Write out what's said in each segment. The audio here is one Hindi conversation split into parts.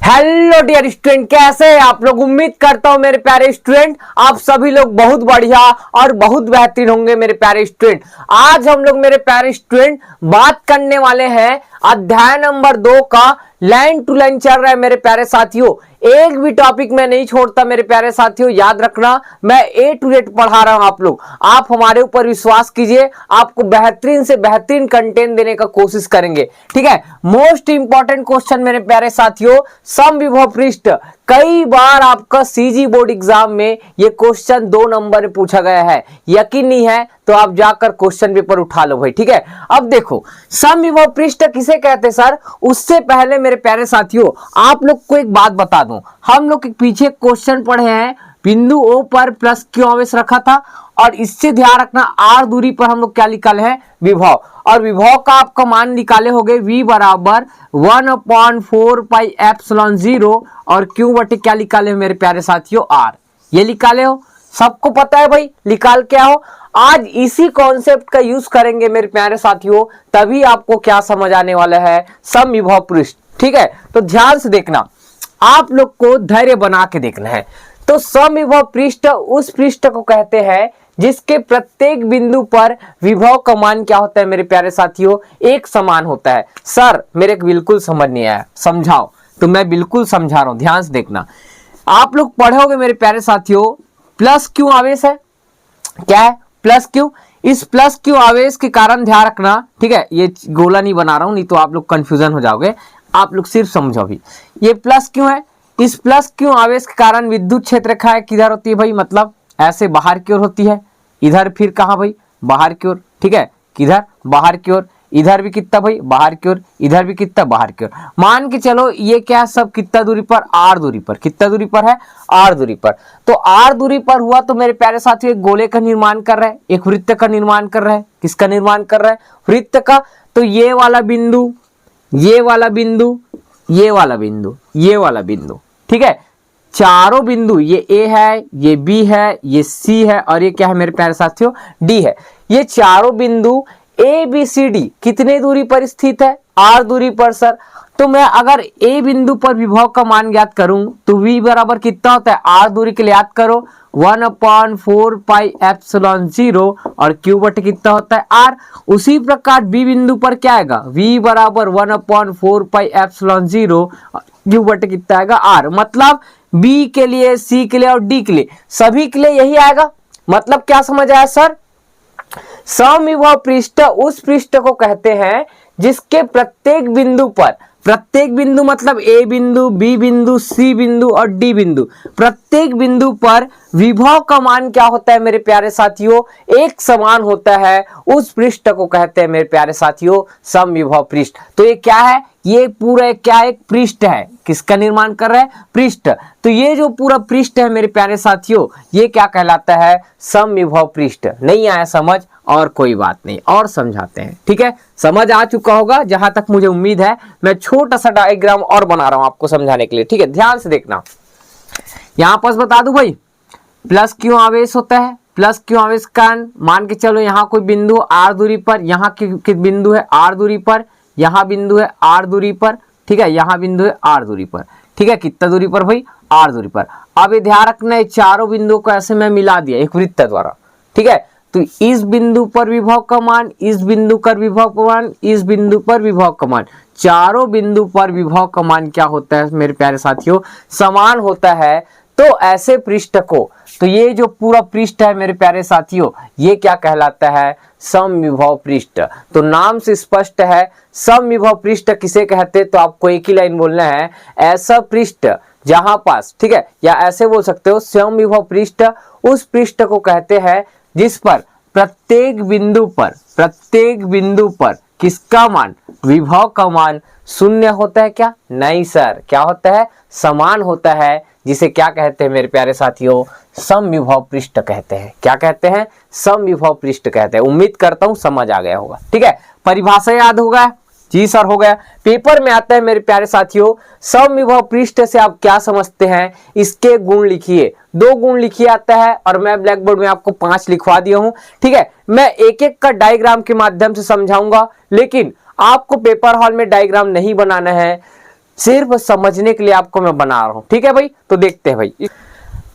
हेलो डियर स्टूडेंट, कैसे हैं आप लोग। उम्मीद करता हूं मेरे प्यारे स्टूडेंट आप सभी लोग बहुत बढ़िया और बहुत बेहतरीन होंगे। मेरे प्यारे स्टूडेंट आज हम लोग मेरे प्यारे स्टूडेंट बात करने वाले हैं अध्याय नंबर 2 का। लाइन टू लाइन चल रहा है मेरे प्यारे साथियों, एक भी टॉपिक में नहीं छोड़ता मेरे प्यारे साथियों। याद रखना मैं ए टू जेड पढ़ा रहा हूं। आप हमारे ऊपर विश्वास कीजिए, आपको बेहतरीन से बेहतरीन कंटेंट देने का कोशिश करेंगे। ठीक है, मोस्ट इंपॉर्टेंट क्वेश्चन मेरे प्यारे साथियों, समविभव पृष्ठ। कई बार आपका सीजी बोर्ड एग्जाम में ये क्वेश्चन 2 नंबर में पूछा गया है। यकीन नहीं है तो आप जाकर क्वेश्चन पेपर उठा लो भाई। ठीक है, अब देखो समविभव पृष्ठ किसे कहते हैं सर। उससे पहले मेरे प्यारे साथियों आप लोग को एक बात बता दूं, हम लोग पीछे क्वेश्चन पढ़े हैं, बिंदु O पर प्लस क्यू आवेश रखा था और इससे ध्यान रखना आर दूरी पर हम लोग क्या निकाले हैं, विभव। और विभव का आपका मान निकाले हो गए V बराबर 1/4 पाई एप्सिलॉन 0 और Q बटे क्या निकाले हो मेरे प्यारे साथियों, R। ये निकाले हो, सबको पता है भाई निकाल क्या हो। आज इसी कॉन्सेप्ट का यूज करेंगे मेरे प्यारे साथियों, तभी आपको क्या समझ आने वाला है, समविभव पृष्ठ। ठीक है, तो ध्यान से देखना, आप लोग को धैर्य बना के देखना है। तो समविभव पृष्ठ उस पृष्ठ को कहते हैं जिसके प्रत्येक बिंदु पर विभव का मान क्या होता है मेरे प्यारे साथियों, एक समान होता है। सर मेरे को बिल्कुल समझ नहीं आया, समझाओ। तो मैं बिल्कुल समझा रहा हूं, ध्यान से देखना। आप लोग पढ़ोगे मेरे प्यारे साथियों, प्लस क्यू आवेश है, क्या है प्लस क्यू। इस प्लस क्यू आवेश के कारण ध्यान रखना, ठीक है, ये गोला नहीं बना रहा हूं नहीं तो आप लोग कंफ्यूजन हो जाओगे। आप लोग सिर्फ समझो अभी, ये प्लस क्यू है। इस प्लस क्यू आवेश के कारण विद्युत क्षेत्र रेखा है किधर होती है भाई, मतलब ऐसे बाहर की ओर होती है। इधर फिर कहां भाई, बाहर की ओर। ठीक है, किधर, बाहर की ओर। इधर भी कितना भाई, बाहर की ओर। इधर भी कितना, बाहर की ओर। मान के चलो ये क्या सब कितना दूरी पर, आर दूरी पर। कितना दूरी पर है, आर दूरी पर। तो आर दूरी पर हुआ तो मेरे प्यारे साथियों एक गोले का निर्माण कर रहा है, एक वृत्त का निर्माण कर रहा है। किसका निर्माण कर रहा है, वृत्त का। तो ये वाला बिंदु, ये वाला बिंदु, ये वाला बिंदु, ये वाला बिंदु, ठीक है, चारों बिंदु, ये ए है, ये बी है, ये सी है और ये क्या है मेरे प्यारे साथियों, डी है। ये चारों बिंदु ए बी सी डी कितने दूरी पर स्थित है, आर दूरी पर सर। तो मैं अगर ए बिंदु पर विभव का मान ज्ञात करूं तो V बराबर कितना होता है, आर दूरी के लिए याद करो 1/4 पाई एप्सिलॉन 0 और Q बटे कितना होता है, R। उसी प्रकार B बिंदु पर क्या आएगा, V बराबर 1/4 पाई एप्सिलॉन 0 Q बटे कितना आएगा, R। मतलब B के लिए, C के लिए और D के लिए, सभी के लिए यही आएगा। मतलब क्या समझ आया सर, समविभव पृष्ठ उस पृष्ठ को कहते हैं जिसके प्रत्येक बिंदु पर, प्रत्येक बिंदु मतलब ए बिंदु, बी बिंदु, सी बिंदु और डी बिंदु, प्रत्येक बिंदु पर विभव का मान क्या होता है मेरे प्यारे साथियों, एक समान होता है। उस पृष्ठ को कहते हैं मेरे प्यारे साथियों समविभव पृष्ठ। तो ये क्या है, ये पूरा क्या एक पृष्ठ है, किसका निर्माण कर रहा है, पृष्ठ। तो ये जो पूरा पृष्ठ है मेरे प्यारे साथियों, ये क्या कहलाता है, समविभव पृष्ठ। नहीं आया समझ, और कोई बात नहीं, और समझाते हैं। ठीक है, समझ आ चुका होगा जहां तक मुझे उम्मीद है। मैं छोटा सा डायग्राम और बना रहा हूं आपको समझाने के लिए। ठीक है, ध्यान से देखना। यहां पर बता दूं भाई, प्लस क्यू आवेश होता है, प्लस क्यू आवेश का मान के चलो यहाँ कोई बिंदु आर दूरी पर, यहाँ की बिंदु है आर दूरी पर, यहाँ बिंदु है आर दूरी पर। ठीक है, यहाँ बिंदु है आर दूरी पर। ठीक है, कितना दूरी पर भाई, आर दूरी पर। अब ये ध्यान रखना है, चारों बिंदुओं को ऐसे मैं मिला दिया एक वृत्त द्वारा। ठीक है, तो इस बिंदु पर विभव का मान, इस बिंदु पर विभव का मान, इस बिंदु पर विभव का मान, चारों बिंदु पर विभव का मान क्या होता है मेरे प्यारे साथियों, समान होता है। तो ऐसे पृष्ठ को, तो ये जो पूरा पृष्ठ है मेरे प्यारे साथियों, ये क्या कहलाता है, समविभव पृष्ठ। तो नाम से स्पष्ट है समविभव पृष्ठ किसे कहते, तो आपको एक ही लाइन बोलना है, ऐसा पृष्ठ जहां पास, ठीक है, या ऐसे बोल सकते हो, समविभव पृष्ठ उस पृष्ठ को कहते हैं जिस पर प्रत्येक बिंदु पर, प्रत्येक बिंदु पर किसका मान, विभव का मान शून्य होता है। क्या, नहीं सर, क्या होता है, समान होता है, जिसे क्या कहते हैं मेरे प्यारे साथियों, समविभव पृष्ठ कहते हैं। क्या कहते हैं, समविभव पृष्ठ कहते हैं। उम्मीद करता हूं समझ आ गया होगा। ठीक है, परिभाषा याद होगा, जी सर हो गया। पेपर में आता है मेरे प्यारे साथियों, समविभव पृष्ठ से आप क्या समझते हैं, इसके गुण लिखिए। 2 गुण लिखिए आता है और मैं ब्लैक बोर्ड में आपको 5 लिखवा दिया हूं। ठीक है, मैं एक एक का डायग्राम के माध्यम से समझाऊंगा, लेकिन आपको पेपर हॉल में डायग्राम नहीं बनाना है। सिर्फ समझने के लिए आपको मैं बना रहा हूं, ठीक है भाई। तो देखते हैं भाई,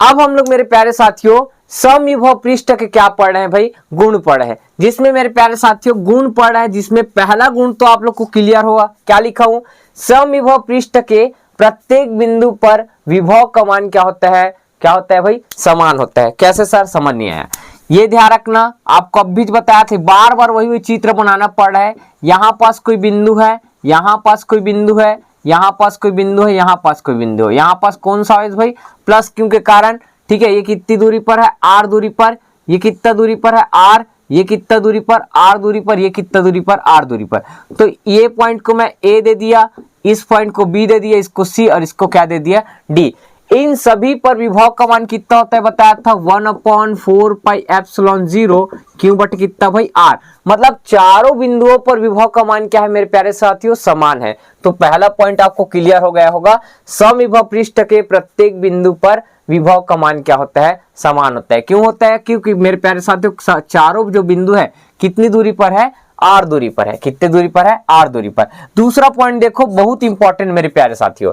अब हम लोग मेरे प्यारे साथियों समविभव पृष्ठ के क्या पढ़ रहे हैं भाई, गुण पढ़ रहे हैं, जिसमें मेरे प्यारे साथियों गुण पढ़ रहे हैं, जिसमें पहला गुण तो आप लोग को क्लियर होगा, क्या लिखा हूं, समविभव पृष्ठ के प्रत्येक बिंदु पर विभव का मान क्या होता है, क्या होता है भाई, समान होता है। कैसे सर, समझ नहीं आया, ये ध्यान रखना, आपको अब भी बताया था, बार बार वही चित्र बनाना पड़ रहा है। यहाँ पास कोई बिंदु है, यहाँ पास कोई बिंदु है, यहाँ पास कोई बिंदु है, यहाँ पास कोई बिंदु है, यहाँ पास कौन सा है भाई, प्लस क्यों के कारण, ठीक है। ये कितनी दूरी पर है, आर दूरी पर, ये कितना दूरी पर है, आर, ये कितना दूरी पर, आर दूरी पर, ये कितना दूरी पर, आर दूरी पर। तो ये पॉइंट को मैं ए दे दिया, इस पॉइंट को बी दे दिया, इसको सी और इसको क्या दे दिया, डी। इन सभी पर विभव का मान कितना होता है बताया था, 1/4πε0 क्यों बट कितना भाई, आर। मतलब चारों बिंदुओं पर विभव का मान क्या है मेरे प्यारे साथियों, समान है। तो पहला पॉइंट आपको क्लियर हो गया होगा, समविभव पृष्ठ के प्रत्येक बिंदु पर विभव का मान क्या होता है, समान होता है। क्यों होता है, क्योंकि मेरे प्यारे साथियों चारों जो बिंदु है कितनी दूरी पर है, आर दूरी पर है, कितने दूरी पर है, आर दूरी पर। दूसरा पॉइंट देखो, बहुत इंपॉर्टेंट मेरे प्यारे साथियों,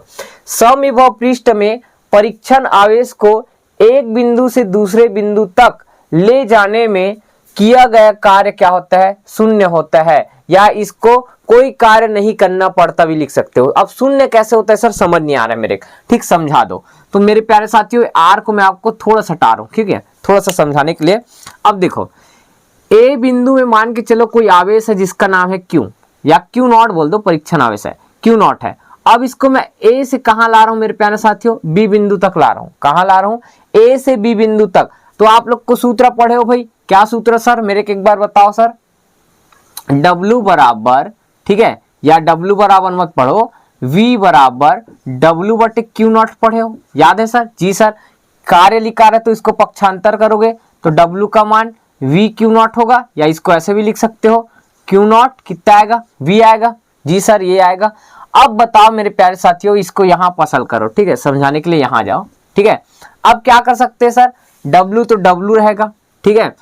समविभव पृष्ठ में परीक्षण आवेश को एक बिंदु से दूसरे बिंदु तक ले जाने में किया गया कार्य क्या होता है, शून्य होता है, या इसको कोई कार्य नहीं करना पड़ता भी लिख सकते हो। अब शून्य कैसे होता है सर, समझ नहीं आ रहा है मेरे, ठीक समझा दो। तो मेरे प्यारे साथियों आर को मैं आपको थोड़ा सा हटा रहा हूं, ठीक है, थोड़ा सा समझाने के लिए। अब देखो, ए बिंदु में मान के चलो कोई आवेश है जिसका नाम है क्यू, या क्यू नॉट बोल दो, परीक्षण आवेश है, क्यू नॉट है। अब इसको मैं ए से कहां ला रहा हूं मेरे प्यारे साथियों, बी बिंदु तक ला रहा हूं। कहां ला रहा हूं, ए से बी बिंदु तक। तो आप लोग को सूत्र पढ़े हो भाई, क्या सूत्र सर, मेरे को एक बार बताओ सर। W बराबर, ठीक है, या W बराबर मत पढ़ो, V बराबर W बटे क्यू नॉट पढ़े हो, याद है सर, जी सर। कार्य लिखा रहे तो इसको पक्षांतर करोगे तो W का मान V क्यू नॉट होगा, या इसको ऐसे भी लिख सकते हो, क्यू नॉट कितना आएगा, V आएगा, जी सर ये आएगा। अब बताओ मेरे प्यारे साथियों, इसको यहाँ पसल करो, ठीक है, समझाने के लिए यहाँ जाओ, ठीक है। अब क्या कर सकते हैं सर, W तो W रहेगा, ठीक है,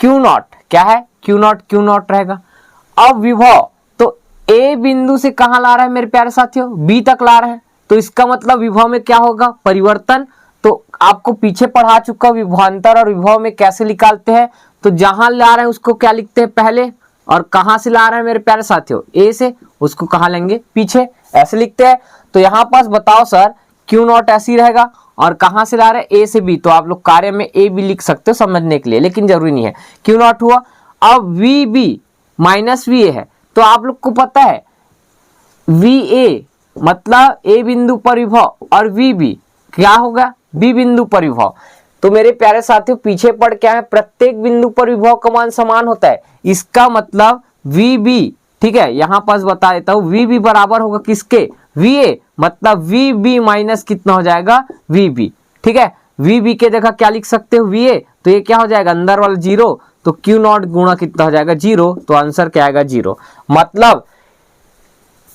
क्यू नॉट क्या है, क्यू नॉट रहेगा। अब विभव तो ए बिंदु से कहां ला रहा है मेरे प्यारे साथियों, बी तक ला रहे हैं, तो इसका मतलब विभव में क्या होगा, परिवर्तन। तो आपको पीछे पढ़ा चुका विभवांतर और विभव में कैसे निकालते हैं, तो जहां ला रहे हैं उसको क्या लिखते हैं पहले, और कहां से ला रहे हैं मेरे प्यारे साथियों, ए से, उसको कहां लेंगे, पीछे, ऐसे लिखते हैं। तो यहाँ पास बताओ सर, क्यू नॉट ऐसी रहेगा, और कहां से ला रहे हैं, ए से बी, तो आप लोग कार्य में ए भी लिख सकते हो समझने के लिए, लेकिन जरूरी नहीं है। क्यू नॉट हुआ, अब V B minus V A है, तो आप लोग को पता है वी ए मतलब ए बिंदु पर विभव, और वी बी क्या होगा, बी बिंदु पर विभव। तो मेरे प्यारे साथियों पीछे पढ़ क्या है, प्रत्येक बिंदु पर विभव का मान समान होता है, इसका मतलब वी बी, ठीक है, यहां पास बता देता हूं, वी बी बराबर होगा किसके, वी ए, मतलब वी बी माइनस कितना हो जाएगा, वी बी, ठीक है। वी बी के जगह क्या लिख सकते हो, वी ए, तो ये क्या हो जाएगा, अंदर वाला जीरो, तो क्यू नॉट गुणा कितना हो जाएगा, जीरो, तो आंसर क्या आएगा, जीरो। मतलब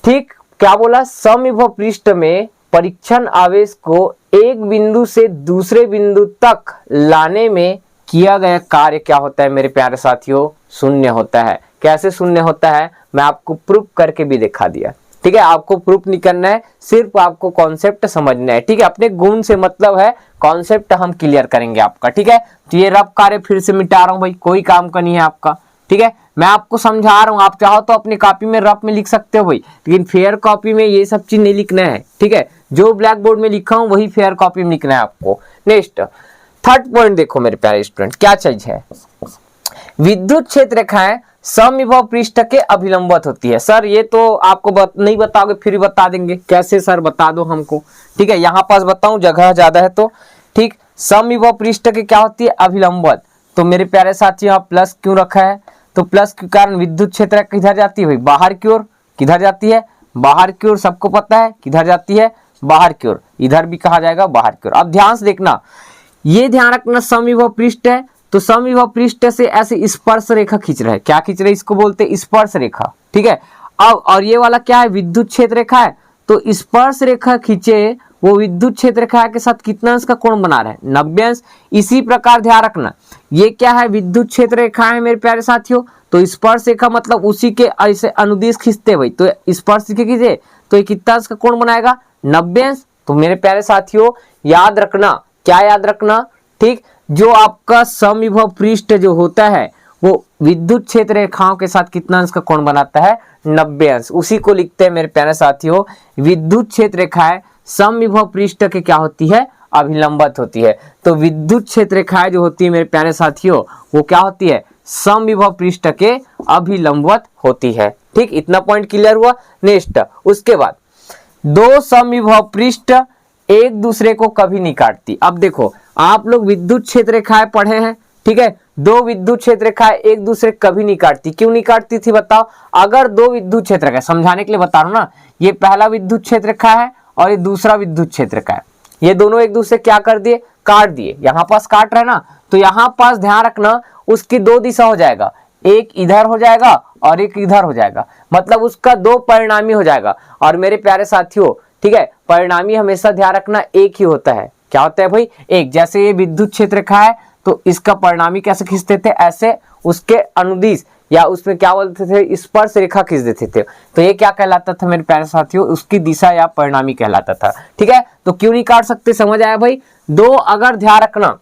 ठीक क्या बोला, समविभव पृष्ठ में परीक्षण आवेश को एक बिंदु से दूसरे बिंदु तक लाने में किया गया कार्य क्या होता है मेरे प्यारे साथियों, शून्य होता है। कैसे शून्य होता है, मैं आपको प्रूफ करके भी दिखा दिया, ठीक है। आपको प्रूफ नहीं करना है, सिर्फ आपको कॉन्सेप्ट समझना है, ठीक है। अपने गुण से मतलब है, कॉन्सेप्ट हम क्लियर करेंगे आपका, ठीक है। तो ये रफ कार्य फिर से मिटा रहा हूं भाई, कोई काम का नहीं है आपका, ठीक है। मैं आपको समझा रहा हूं, आप चाहो तो अपनी कॉपी में रफ में लिख सकते हो भाई, लेकिन फेयर कॉपी में ये सब चीज नहीं लिखना है, ठीक है। जो ब्लैक बोर्ड में लिखा हूं वही फेयर कॉपी में लिखना है आपको। नेक्स्ट थर्ड पॉइंट देखो मेरे प्यारे स्टूडेंट, क्या चीज है, विद्युत क्षेत्र रेखाएं समविभव पृष्ठ के अभिलंबवत होती है। सर ये तो आपको नहीं बताओगे, फिर बता देंगे, कैसे सर बता दो हमको, ठीक है। यहाँ पास बताऊं, जगह ज्यादा है तो ठीक। समविभव पृष्ठ के क्या होती है, अभिलंबवत। तो मेरे प्यारे साथी यहाँ प्लस क्यों रखा है, तो प्लस के कारण विद्युत क्षेत्र किधर जाती है भाई, बाहर की ओर। किधर जाती है, बाहर की ओर, सबको पता है किधर जाती है, बाहर की ओर। इधर भी कहा जाएगा बाहर की ओर। अब ध्यान से देखना, ये ध्यान रखना, समविभव पृष्ठ है तो समविभव पृष्ठ से ऐसे स्पर्श रेखा खींच रहे हैं। क्या खींच रहे हैं, इसको बोलते हैं स्पर्श रेखा, ठीक है। अब और ये वाला क्या है, विद्युत क्षेत्र रेखा है, तो स्पर्श रेखा खींचे वो विद्युत क्षेत्र रेखा के साथ कितना अंश का कोण बना रहा है, 90 अंश। इसी प्रकार ध्यान रखना, ये क्या है, विद्युत क्षेत्र रेखा है मेरे प्यारे साथियों, तो स्पर्श रेखा मतलब उसी के ऐसे अनुदिश खींचते भाई, तो स्पर्श रेखा खींचे तो ये कितना अंश का कोण बनाएगा, 90 अंश। तो मेरे प्यारे साथियों याद रखना, क्या याद रखना, ठीक, जो आपका समविभव पृष्ठ जो होता है वो विद्युत क्षेत्र रेखाओं के साथ कितना अंश का कोण बनाता है, 90 अंश। उसी को लिखते हैं मेरे प्यारे साथियों, विद्युत क्षेत्र रेखाएं समविभव पृष्ठ के क्या होती है, अभिलंबत होती है। तो विद्युत क्षेत्र रेखाएं जो होती है मेरे प्यारे साथियों वो क्या होती है, समविभव पृष्ठ के अभिलंबवत होती है। ठीक, इतना पॉइंट क्लियर हुआ। नेक्स्ट, उसके बाद दो समविभव पृष्ठ एक दूसरे को कभी नहीं काटती। अब देखो आप लोग विद्युत क्षेत्र रेखाएं पढ़े हैं, ठीक है, दो विद्युत क्षेत्र रेखाएं एक दूसरे कभी नहीं काटती। क्यों नहीं काटती थी बताओ? अगर दो विद्युत क्षेत्र रेखा, समझाने के लिए बता रहा हूं ना, ये पहला विद्युत क्षेत्र रेखा है और ये दूसरा विद्युत क्षेत्र रेखा है, ये दोनों एक दूसरे क्या कर दिए, काट दिए। यहां पास काट रहे ना, तो यहां पास ध्यान रखना उसकी दो दिशा हो जाएगा, एक इधर हो जाएगा और एक इधर हो जाएगा, मतलब उसका दो परिणामी हो जाएगा। और मेरे प्यारे साथियों ठीक है, परिणामी हमेशा ध्यान रखना एक ही होता है। क्या होता है भाई, एक। जैसे ये विद्युत क्षेत्र रेखा है तो इसका परिणामी कैसे खींचते थे, ऐसे उसके अनुदिश या उसमें क्या बोलते थे, स्पर्श रेखा खींच देते थे। तो ये क्या कहलाता था मेरे प्यारे साथियों, उसकी दिशा या परिणामी कहलाता था। ठीक है, तो क्यों नहीं काट सकते, समझ आया भाई? दो, अगर ध्यान रखना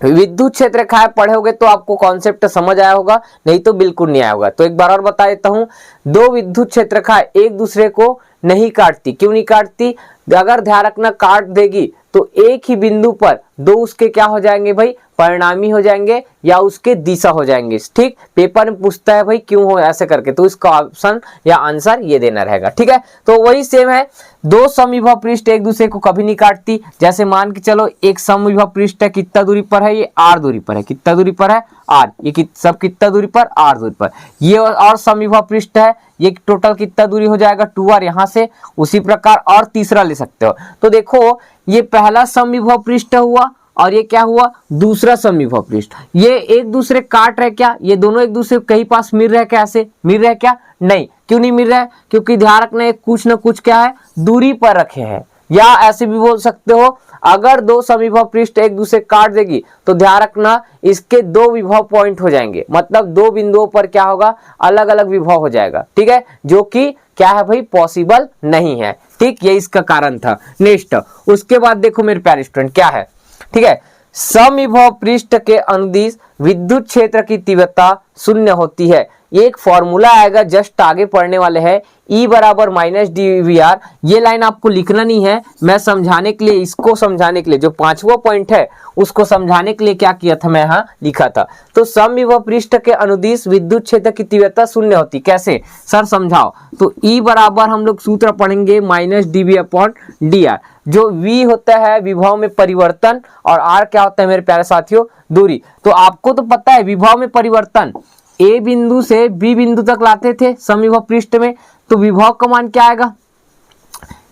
विद्युत क्षेत्र रेखाएं पढ़े होगे तो आपको कॉन्सेप्ट समझ आया होगा, नहीं तो बिल्कुल नहीं आया होगा। तो एक बार और बता देता हूं, दो विद्युत क्षेत्र रेखाएं एक दूसरे को नहीं काटती। क्यों नहीं काटती? अगर ध्यान रखना काट देगी तो एक ही बिंदु पर दो उसके क्या हो जाएंगे भाई, परिणामी हो जाएंगे या उसके दिशा हो जाएंगे। ठीक, पेपर में पूछता है भाई क्यों हो ऐसे करके, तो इसका ऑप्शन या आंसर ये देना रहेगा। ठीक है, तो वही सेम है, दो समविभव पृष्ठ एक दूसरे को कभी नहीं काटती। जैसे मान के चलो एक समविभव पृष्ठ है, कितना दूरी पर है, ये r दूरी पर है। कितना दूरी पर है, r। ये सब कितना दूरी पर, r दूरी पर। ये और समविभव पृष्ठ है, ये टोटल कितना दूरी हो जाएगा, 2r यहां से। उसी प्रकार और तीसरा ले सकते हो। तो देखो ये पहला समविभव पृष्ठ हुआ और ये क्या हुआ, दूसरा समविभव पृष्ठ। ये एक दूसरे काट रहे क्या, ये दोनों एक दूसरे कहीं पास मिल रहे क्या, ऐसे मिल रहे क्या? नहीं। क्यों नहीं मिल रहा है? क्योंकि ध्यान रखना है कुछ ना कुछ क्या है, दूरी पर रखे हैं। या ऐसे भी बोल सकते हो, अगर दो समविभव पृष्ठ एक दूसरे काट देगी तो ध्यान रखना इसके दो विभव पॉइंट हो जाएंगे, मतलब दो बिंदुओं पर क्या होगा, अलग अलग विभव हो जाएगा। ठीक है, जो कि क्या है भाई, पॉसिबल नहीं है। ठीक, ये इसका कारण था। नेक्स्ट, उसके बाद देखो मेरे प्यारे स्टूडेंट क्या है, ठीक है, समविभव पृष्ठ के अनुदिश विद्युत क्षेत्र की तीव्रता शून्य होती है। एक फॉर्मूला आएगा, जस्ट आगे पढ़ने वाले हैं, E बराबर माइनस dVr। ये लाइन आपको लिखना नहीं है, मैं समझाने के लिए, इसको समझाने के लिए, जो पांचवा पॉइंट है उसको समझाने के लिए क्या किया था, मैं यहाँ लिखा था। तो समविभव पृष्ठ के अनुदिश विद्युत क्षेत्र की तीव्रता शून्य होती। कैसे सर समझाओ? तो E बराबर हम लोग सूत्र पढ़ेंगे माइनस dV/dr। जो V होता है विभव में परिवर्तन और R क्या होता है मेरे प्यारे साथियों, दूरी। तो आपको तो पता है विभव में परिवर्तन A बिंदु से B बिंदु तक लाते थे समविभव पृष्ठ में, तो विभव का मान क्या आएगा,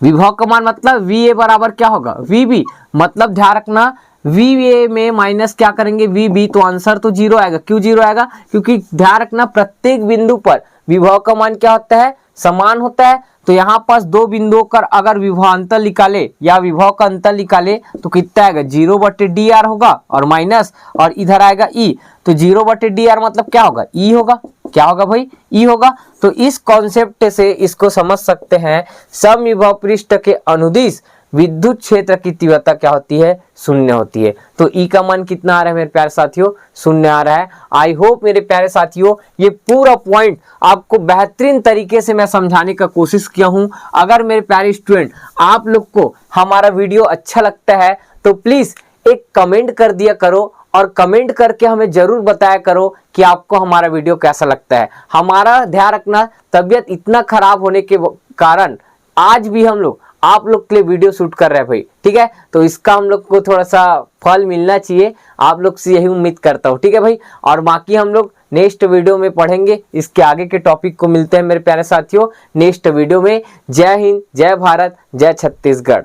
विभव का मान मतलब VA बराबर क्या होगा, VB। मतलब ध्यान रखना VA में माइनस क्या करेंगे, VB, तो आंसर तो जीरो आएगा। क्यों जीरो आएगा? क्योंकि ध्यान रखना प्रत्येक बिंदु पर विभव का मान क्या होता है, समान होता है। तो यहाँ पास दो बिंदुओं का अगर विभवांतर निकाले या विभव का अंतर निकाले तो कितना आएगा, 0/dr होगा और माइनस, और इधर आएगा E। तो 0/dr मतलब क्या होगा, E होगा। क्या होगा भाई, E होगा। तो इस कॉन्सेप्ट से इसको समझ सकते हैं, समविभव पृष्ठ के अनुदिश विद्युत क्षेत्र की तीव्रता क्या होती है, शून्य होती है। तो E का मान कितना आ रहा है मेरे प्यारे साथियों, शून्य आ रहा है। आई होप मेरे प्यारे साथियों ये पूरा पॉइंट आपको बेहतरीन तरीके से मैं समझाने का कोशिश किया हूं। अगर मेरे प्यारे स्टूडेंट आप लोग को हमारा वीडियो अच्छा लगता है तो प्लीज एक कमेंट कर दिया करो, और कमेंट करके हमें जरूर बताया करो कि आपको हमारा वीडियो कैसा लगता है। हमारा ध्यान रखना तबीयत इतना खराब होने के कारण आज भी हम लोग आप लोग के लिए वीडियो शूट कर रहे हैं भाई। ठीक है, तो इसका हम लोग को थोड़ा सा फल मिलना चाहिए, आप लोग से यही उम्मीद करता हूँ। ठीक है भाई, और बाकी हम लोग नेक्स्ट वीडियो में पढ़ेंगे, इसके आगे के टॉपिक को मिलते हैं मेरे प्यारे साथियों नेक्स्ट वीडियो में। जय हिंद, जय भारत, जय छत्तीसगढ़।